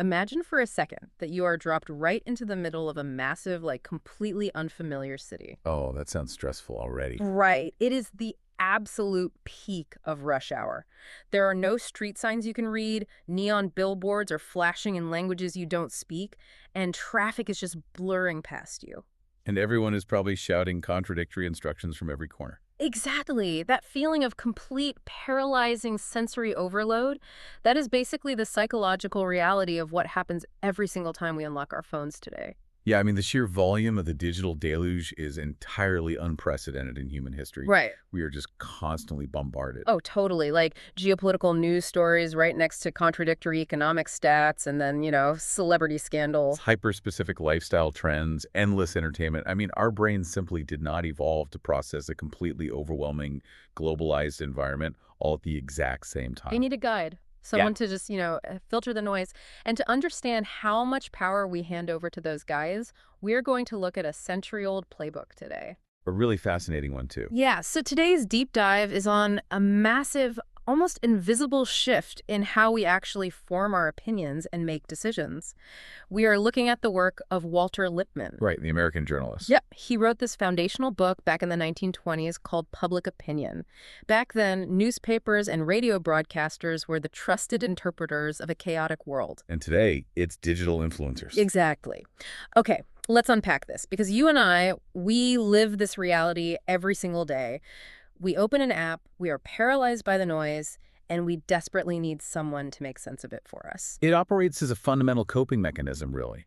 Imagine for a second that you are dropped right into the middle of a massive, like completely unfamiliar city. Oh, that sounds stressful already. Right. It is the absolute peak of rush hour. There are no street signs you can read, neon billboards are flashing in languages you don't speak, and traffic is just blurring past you. And everyone is probably shouting contradictory instructions from every corner. Exactly. That feeling of complete paralyzing sensory overload, that is basically the psychological reality of what happens every single time we unlock our phones today. Yeah, I mean, the sheer volume of the digital deluge is entirely unprecedented in human history. Right. We are just constantly bombarded. Oh, totally. Like geopolitical news stories right next to contradictory economic stats and then, celebrity It's scandal. hyper-specific lifestyle trends, endless entertainment. I mean, our brains simply did not evolve to process a completely overwhelming, globalized environment all at the exact same They time. need a guide, Yeah. someone to just, filter the noise. And to understand how much power we hand over to those guys, we're going to look at a century-old playbook today. A really fascinating one, too. Yeah, so today's deep dive is on a massive, almost invisible shift in how we actually form our opinions and make decisions. We are looking at the work of Walter Lippmann. Right, the American journalist. Yep, he wrote this foundational book back in the 1920s called Public Opinion. Back then, newspapers and radio broadcasters were the trusted interpreters of a chaotic world. And today, it's digital influencers. Exactly. Okay, let's unpack this because you and I, we live this reality every single day. We open an app, we are paralyzed by the noise, and we desperately need someone to make sense of it for us. It operates as a fundamental coping mechanism, really.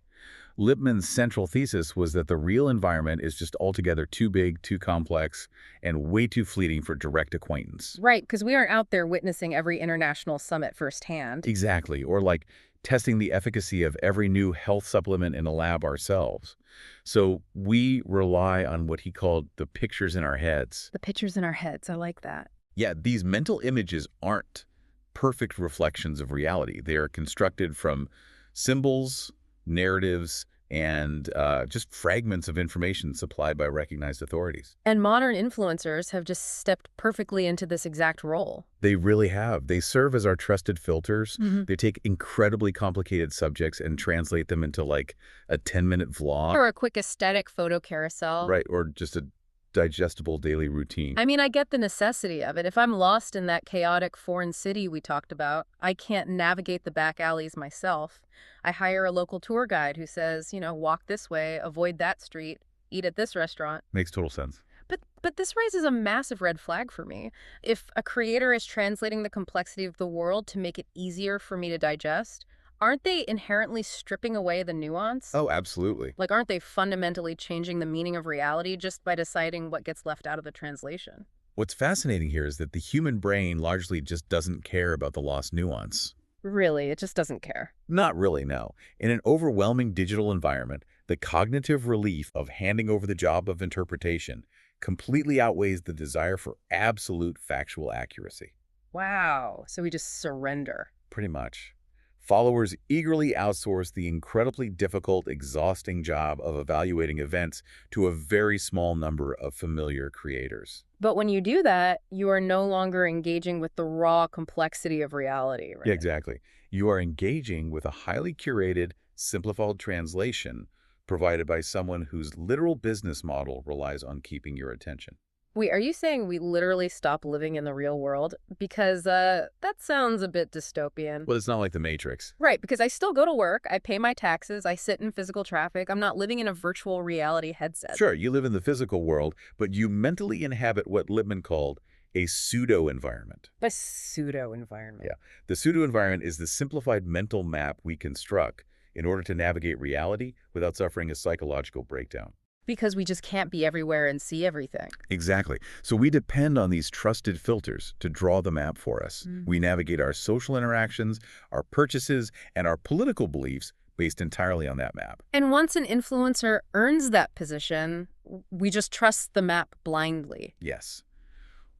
Lippmann's central thesis was that the real environment is just altogether too big, too complex, and way too fleeting for direct acquaintance. Right, because we aren't out there witnessing every international summit firsthand. Exactly, or like testing the efficacy of every new health supplement in a lab ourselves. So we rely on what he called the pictures in our heads. The pictures in our heads, I like that. Yeah, these mental images aren't perfect reflections of reality. They are constructed from symbols, narratives, and just fragments of information supplied by recognized authorities. And modern influencers have just stepped perfectly into this exact role. They really have. They serve as our trusted filters. Mhm. They take incredibly complicated subjects and translate them into like a 10-minute vlog. Or a quick aesthetic photo carousel. Right, or just a digestible daily routine. I mean, I get the necessity of it. If I'm lost in that chaotic foreign city we talked about, I can't navigate the back alleys myself. I hire a local tour guide who says, walk this way, avoid that street, eat at this restaurant. Makes total sense. But this raises a massive red flag for me. If a creator is translating the complexity of the world to make it easier for me to digest, aren't they inherently stripping away the nuance? Oh, absolutely. Like, aren't they fundamentally changing the meaning of reality just by deciding what gets left out of the translation? What's fascinating here is that the human brain largely just doesn't care about the lost nuance. Really, it just doesn't care. Not really, no. In an overwhelming digital environment, the cognitive relief of handing over the job of interpretation completely outweighs the desire for absolute factual accuracy. Wow. So we just surrender. Pretty much. Followers eagerly outsource the incredibly difficult, exhausting job of evaluating events to a very small number of familiar creators. But when you do that, you are no longer engaging with the raw complexity of reality, right? Yeah, exactly. You are engaging with a highly curated, simplified translation provided by someone whose literal business model relies on keeping your attention. Wait, are you saying we literally stop living in the real world? Because that sounds a bit dystopian. Well, it's not like the Matrix. Right, because I still go to work, I pay my taxes, I sit in physical traffic. I'm not living in a virtual reality headset. Sure, you live in the physical world, but you mentally inhabit what Lippmann called a pseudo-environment. A pseudo-environment. Yeah. The pseudo-environment is the simplified mental map we construct in order to navigate reality without suffering a psychological breakdown. Because we just can't be everywhere and see everything. Exactly. So we depend on these trusted filters to draw the map for us. We navigate our social interactions, our purchases, and our political beliefs based entirely on that map. And once an influencer earns that position, we just trust the map blindly. Yes.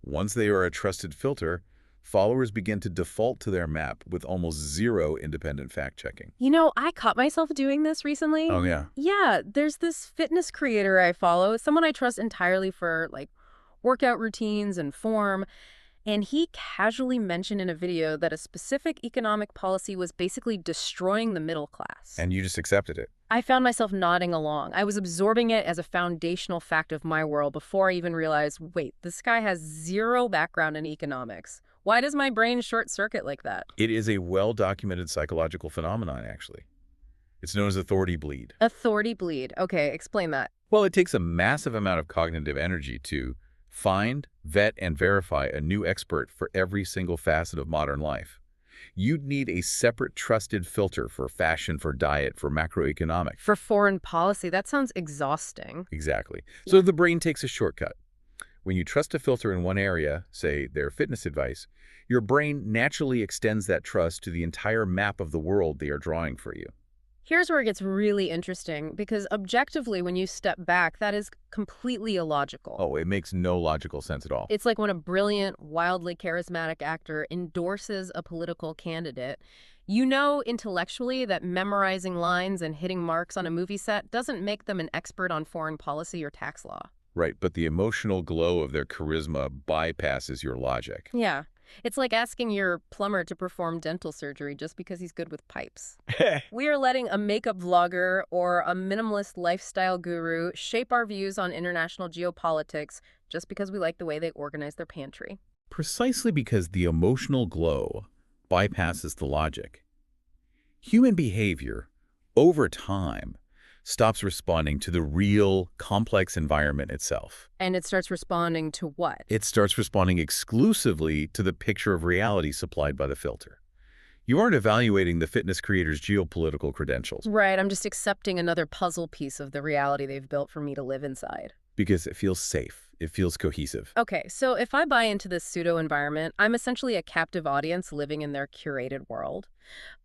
Once they are a trusted filter, followers begin to default to their map with almost zero independent fact-checking. I caught myself doing this recently. Oh, yeah. Yeah, there's this fitness creator I follow, someone I trust entirely for, like, workout routines and form. And he casually mentioned in a video that a specific economic policy was basically destroying the middle class. And you just accepted it. I found myself nodding along. I was absorbing it as a foundational fact of my world before I even realized, wait, this guy has zero background in economics. Why does my brain short circuit like that? It is a well-documented psychological phenomenon, actually. It's known as authority bleed. Authority bleed. Okay, explain that. Well, it takes a massive amount of cognitive energy to find, vet, and verify a new expert for every single facet of modern life. You'd need a separate trusted filter for fashion, for diet, for macroeconomics. For foreign policy, that sounds exhausting. Exactly. So the brain takes a shortcut. When you trust a filter in one area, say their fitness advice, your brain naturally extends that trust to the entire map of the world they are drawing for you. Here's where it gets really interesting, because objectively, when you step back, that is completely illogical. Oh, it makes no logical sense at all. It's like when a brilliant, wildly charismatic actor endorses a political candidate. You know intellectually that memorizing lines and hitting marks on a movie set doesn't make them an expert on foreign policy or tax law. Right, but the emotional glow of their charisma bypasses your logic. Yeah. It's like asking your plumber to perform dental surgery just because he's good with pipes. We are letting a makeup vlogger or a minimalist lifestyle guru shape our views on international geopolitics just because we like the way they organize their pantry. Precisely because the emotional glow bypasses the logic. Human behavior, over time, stops responding to the real, complex environment itself. And it starts responding to what? It starts responding exclusively to the picture of reality supplied by the filter. You aren't evaluating the fitness creator's geopolitical credentials. Right, I'm just accepting another puzzle piece of the reality they've built for me to live inside. Because it feels safe. It feels cohesive. Okay, so if I buy into this pseudo-environment, I'm essentially a captive audience living in their curated world.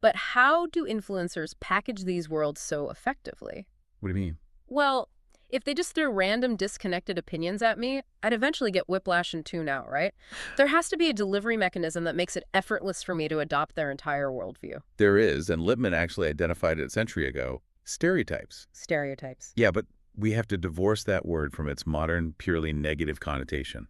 But how do influencers package these worlds so effectively? What do you mean? Well, if they just threw random disconnected opinions at me, I'd eventually get whiplash and tune out, right? There has to be a delivery mechanism that makes it effortless for me to adopt their entire worldview. There is, and Lippmann actually identified it a century ago, stereotypes. Stereotypes. Yeah, but we have to divorce that word from its modern, purely negative connotation.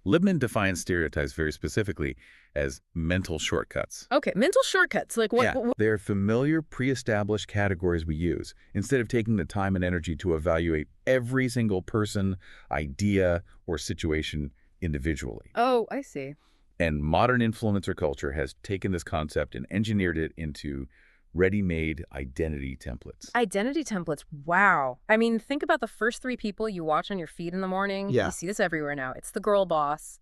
Lippmann defines stereotypes very specifically as mental shortcuts. Okay, mental shortcuts. Like what? Yeah, they're familiar, pre-established categories we use, instead of taking the time and energy to evaluate every single person, idea, or situation individually. Oh, I see. And modern influencer culture has taken this concept and engineered it into ready-made identity templates. Identity templates. Wow. I mean, think about the first three people you watch on your feed in the morning. Yeah. You see this everywhere now. It's the girl boss,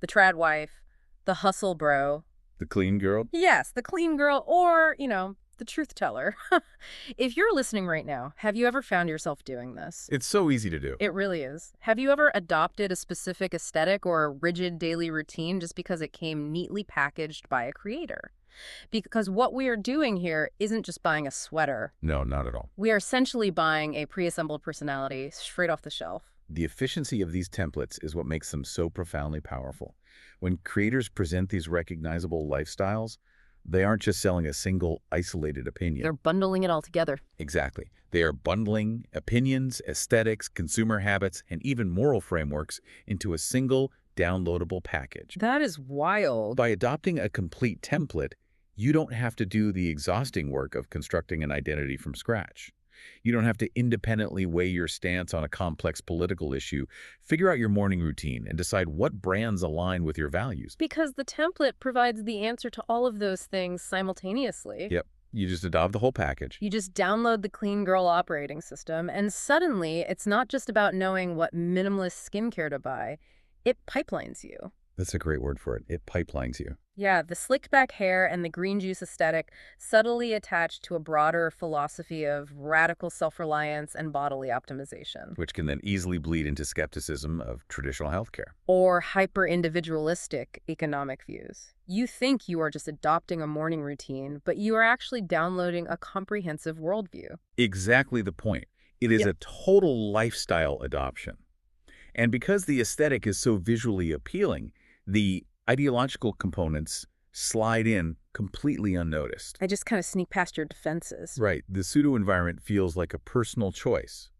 the trad wife, the hustle bro. The clean girl? Yes, the clean girl, or, the truth teller. If you're listening right now, have you ever found yourself doing this? It's so easy to do. It really is. Have you ever adopted a specific aesthetic or a rigid daily routine just because it came neatly packaged by a creator? Because what we are doing here isn't just buying a sweater. No, not at all. We are essentially buying a pre-assembled personality straight off the shelf. The efficiency of these templates is what makes them so profoundly powerful. When creators present these recognizable lifestyles, they aren't just selling a single, isolated opinion. They're bundling it all together. Exactly. They are bundling opinions, aesthetics, consumer habits, and even moral frameworks into a single, downloadable package. That is wild. By adopting a complete template, you don't have to do the exhausting work of constructing an identity from scratch. You don't have to independently weigh your stance on a complex political issue, figure out your morning routine, and decide what brands align with your values. Because the template provides the answer to all of those things simultaneously. Yep. You just adopt the whole package. You just download the Clean Girl operating system, and suddenly it's not just about knowing what minimalist skincare to buy. It pipelines you. That's a great word for it. It pipelines you. Yeah, the slicked back hair and the green juice aesthetic subtly attached to a broader philosophy of radical self-reliance and bodily optimization. Which can then easily bleed into skepticism of traditional healthcare. Or hyper-individualistic economic views. You think you are just adopting a morning routine, but you are actually downloading a comprehensive worldview. Exactly the point. It is a total lifestyle adoption. And because the aesthetic is so visually appealing, the ideological components slide in completely unnoticed. I just kind of sneak past your defenses. Right. The pseudo-environment feels like a personal choice,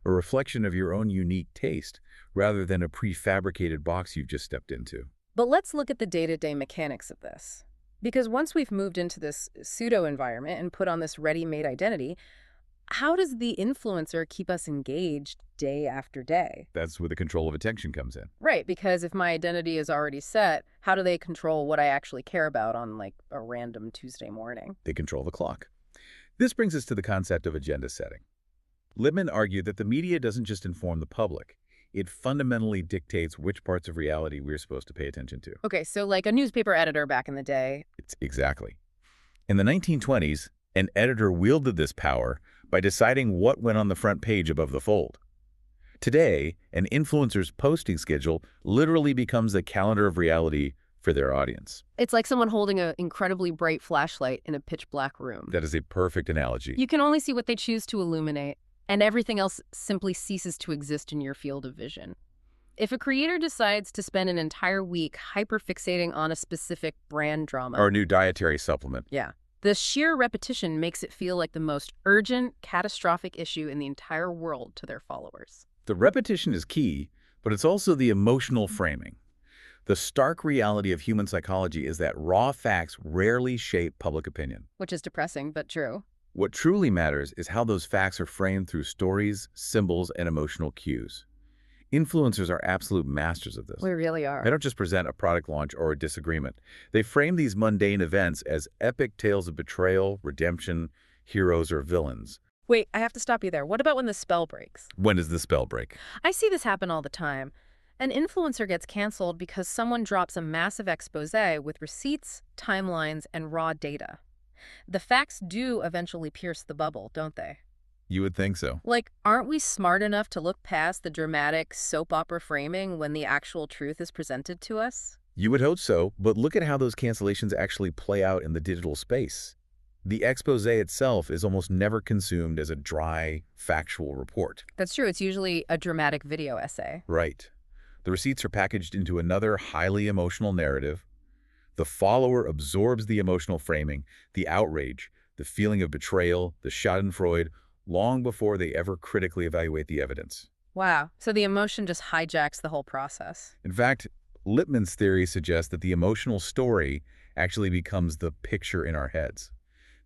a reflection of your own unique taste, rather than a prefabricated box you've just stepped into. But let's look at the day-to-day mechanics of this. Because once we've moved into this pseudo-environment and put on this ready-made identity, how does the influencer keep us engaged day after day? That's where the control of attention comes in. Right, because if my identity is already set, how do they control what I actually care about on, like, a random Tuesday morning? They control the clock. This brings us to the concept of agenda setting. Lippmann argued that the media doesn't just inform the public. It fundamentally dictates which parts of reality we're supposed to pay attention to. Okay, so like a newspaper editor back in the day. Exactly. In the 1920s, an editor wielded this power by deciding what went on the front page above the fold. Today, an influencer's posting schedule literally becomes the calendar of reality for their audience. It's like someone holding an incredibly bright flashlight in a pitch black room. That is a perfect analogy. You can only see what they choose to illuminate, and everything else simply ceases to exist in your field of vision. If a creator decides to spend an entire week hyperfixating on a specific brand drama, Or a new dietary supplement. yeah, the sheer repetition makes it feel like the most urgent, catastrophic issue in the entire world to their followers. The repetition is key, but it's also the emotional framing. The stark reality of human psychology is that raw facts rarely shape public opinion. Which is depressing, but true. What truly matters is how those facts are framed through stories, symbols, and emotional cues. Influencers are absolute masters of this. We really They are. don't just present a product launch or a disagreement. They frame these mundane events as epic tales of betrayal, redemption, heroes, or villains. Wait, I have to stop you there. What about when the spell breaks? When does the spell break? I see this happen all the time. An influencer gets canceled because someone drops a massive expose with receipts, timelines, and raw data. The facts do eventually pierce the bubble, don't they? You would think so. Like, aren't we smart enough to look past the dramatic soap opera framing when the actual truth is presented to us? You would hope so, but look at how those cancellations actually play out in the digital space. The expose itself is almost never consumed as a dry, factual report. That's true. It's usually a dramatic video essay. Right. The receipts are packaged into another highly emotional narrative. The follower absorbs the emotional framing, the outrage, the feeling of betrayal, the schadenfreude, long before they ever critically evaluate the evidence. Wow. So the emotion just hijacks the whole process. In fact, Lippmann's theory suggests that the emotional story actually becomes the picture in our heads.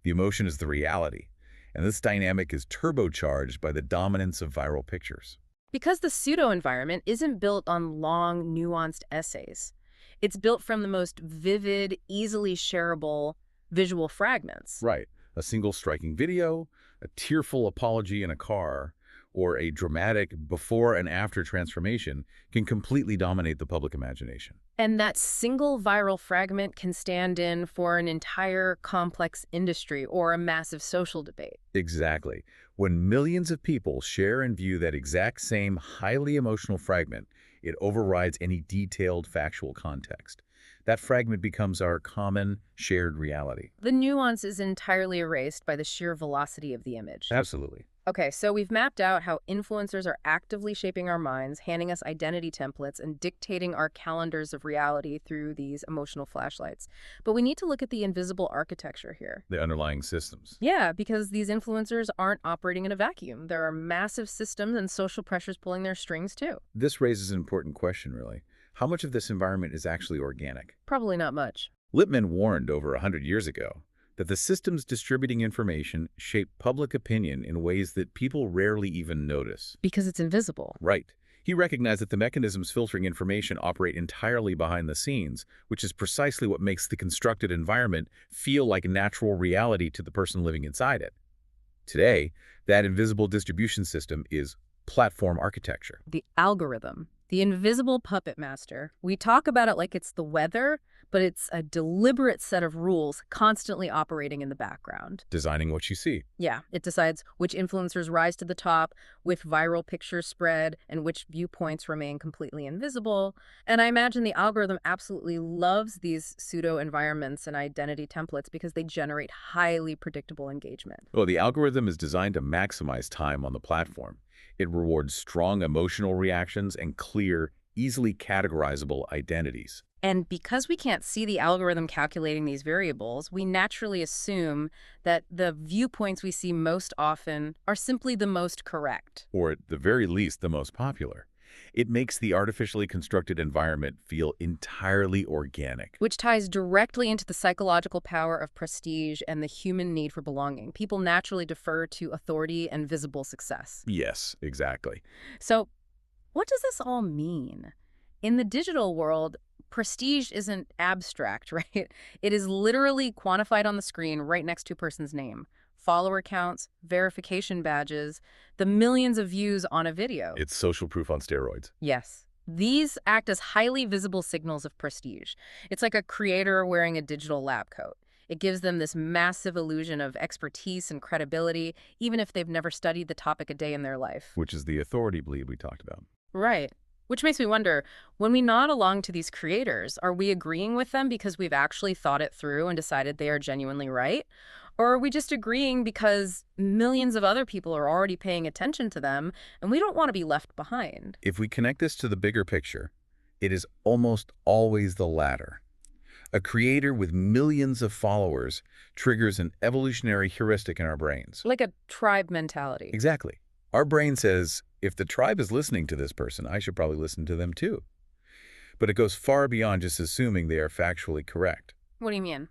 The emotion is the reality, and this dynamic is turbocharged by the dominance of viral pictures. Because the pseudo-environment isn't built on long, nuanced essays. It's built from the most vivid, easily shareable visual fragments. Right. A single striking video, a tearful apology in a car, or a dramatic before and after transformation can completely dominate the public imagination. And that single viral fragment can stand in for an entire complex industry or a massive social debate. Exactly. When millions of people share and view that exact same highly emotional fragment, it overrides any detailed factual context. That fragment becomes our common, shared reality. The nuance is entirely erased by the sheer velocity of the image. Absolutely. Okay, so we've mapped out how influencers are actively shaping our minds, handing us identity templates, and dictating our calendars of reality through these emotional flashlights. But we need to look at the invisible architecture here. The underlying systems. Yeah, because these influencers aren't operating in a vacuum. There are massive systems and social pressures pulling their strings, too. This raises an important question, really. How much of this environment is actually organic? Probably not much. Lippmann warned over 100 years ago that the systems distributing information shape public opinion in ways that people rarely even notice. Because it's invisible. Right. He recognized that the mechanisms filtering information operate entirely behind the scenes, which is precisely what makes the constructed environment feel like natural reality to the person living inside it. Today, that invisible distribution system is platform architecture. The algorithm. The invisible puppet master. We talk about it like it's the weather, but it's a deliberate set of rules constantly operating in the background. Designing what you see. Yeah, it decides which influencers rise to the top, which viral pictures spread, and which viewpoints remain completely invisible. And I imagine the algorithm absolutely loves these pseudo-environments and identity templates because they generate highly predictable engagement. Well, the algorithm is designed to maximize time on the platform. It rewards strong emotional reactions and clear, easily categorizable identities. And because we can't see the algorithm calculating these variables, we naturally assume that the viewpoints we see most often are simply the most correct. Or at the very least, the most popular. It makes the artificially constructed environment feel entirely organic. Which ties directly into the psychological power of prestige and the human need for belonging. People naturally defer to authority and visible success. Yes, exactly. So, what does this all mean? In the digital world, prestige isn't abstract, right? It is literally quantified on the screen right next to a person's name. Follower counts, verification badges, the millions of views on a video. It's social proof on steroids. Yes. These act as highly visible signals of prestige. It's like a creator wearing a digital lab coat. It gives them this massive illusion of expertise and credibility, even if they've never studied the topic a day in their life. Which is the authority bleed we talked about. Right. Which makes me wonder, when we nod along to these creators, are we agreeing with them because we've actually thought it through and decided they are genuinely right? Or are we just agreeing because millions of other people are already paying attention to them and we don't want to be left behind? If we connect this to the bigger picture, it is almost always the latter. A creator with millions of followers triggers an evolutionary heuristic in our brains. Like a tribe mentality. Exactly. Our brain says, if the tribe is listening to this person, I should probably listen to them too. But it goes far beyond just assuming they are factually correct. What do you mean?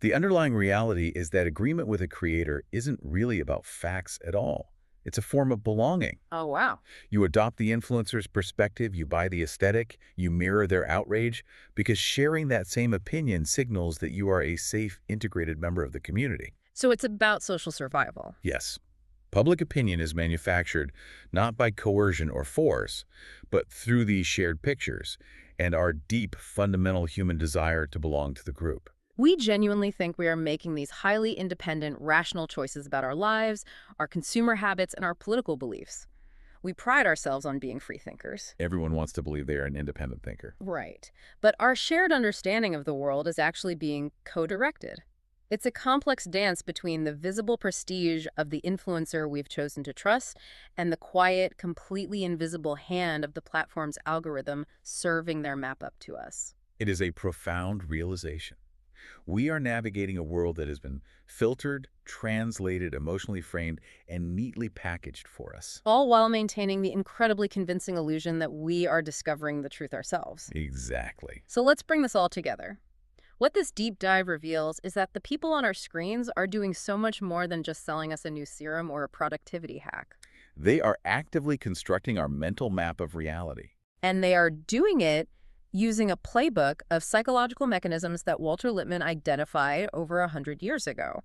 The underlying reality is that agreement with a creator isn't really about facts at all. It's a form of belonging. Oh, wow. You adopt the influencer's perspective, you buy the aesthetic, you mirror their outrage, because sharing that same opinion signals that you are a safe, integrated member of the community. So it's about social survival. Yes. Public opinion is manufactured not by coercion or force, but through these shared pictures and our deep, fundamental human desire to belong to the group. We genuinely think we are making these highly independent, rational choices about our lives, our consumer habits, and our political beliefs. We pride ourselves on being free thinkers. Everyone wants to believe they are an independent thinker. Right. But our shared understanding of the world is actually being co-directed. It's a complex dance between the visible prestige of the influencer we've chosen to trust and the quiet, completely invisible hand of the platform's algorithm serving their map up to us. It is a profound realization. We are navigating a world that has been filtered, translated, emotionally framed, and neatly packaged for us. All while maintaining the incredibly convincing illusion that we are discovering the truth ourselves. Exactly. So let's bring this all together. What this deep dive reveals is that the people on our screens are doing so much more than just selling us a new serum or a productivity hack. They are actively constructing our mental map of reality. And they are doing it using a playbook of psychological mechanisms that Walter Lippmann identified over 100 years ago.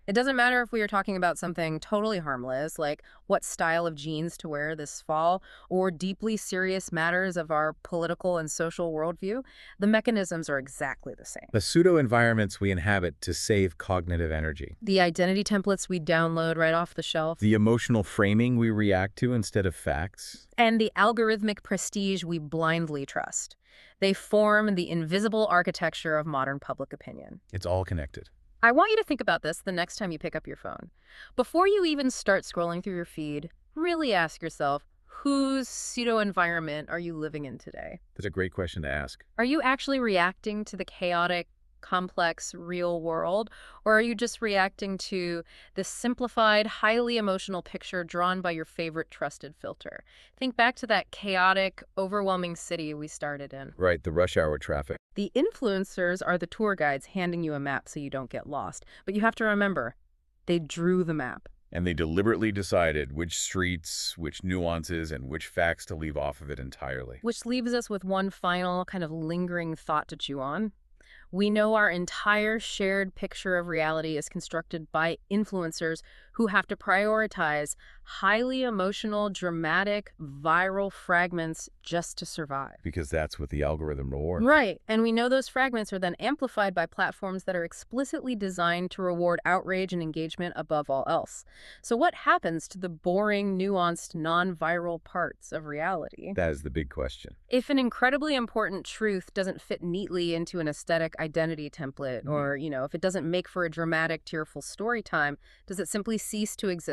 It doesn't matter if we are talking about something totally harmless, like what style of jeans to wear this fall, or deeply serious matters of our political and social worldview, the mechanisms are exactly the same. The pseudo-environments we inhabit to save cognitive energy. The identity templates we download right off the shelf. The emotional framing we react to instead of facts. And the algorithmic prestige we blindly trust. They form the invisible architecture of modern public opinion. It's all connected. I want you to think about this the next time you pick up your phone. Before you even start scrolling through your feed, really ask yourself, whose pseudo-environment are you living in today? That's a great question to ask. Are you actually reacting to the chaotic, complex, real world? Or are you just reacting to this simplified, highly emotional picture drawn by your favorite trusted filter? Think back to that chaotic, overwhelming city we started in. Right, the rush hour traffic. The influencers are the tour guides handing you a map so you don't get lost. But you have to remember, they drew the map. And they deliberately decided which streets, which nuances, and which facts to leave off of it entirely. Which leaves us with one final kind of lingering thought to chew on. We know our entire shared picture of reality is constructed by influencers who have to prioritize highly emotional, dramatic, viral fragments just to survive. Because that's what the algorithm rewards. Right. And we know those fragments are then amplified by platforms that are explicitly designed to reward outrage and engagement above all else. So what happens to the boring, nuanced, non-viral parts of reality? That is the big question. If an incredibly important truth doesn't fit neatly into an aesthetic identity template, or, if it doesn't make for a dramatic, tearful story time, does it simply cease to exist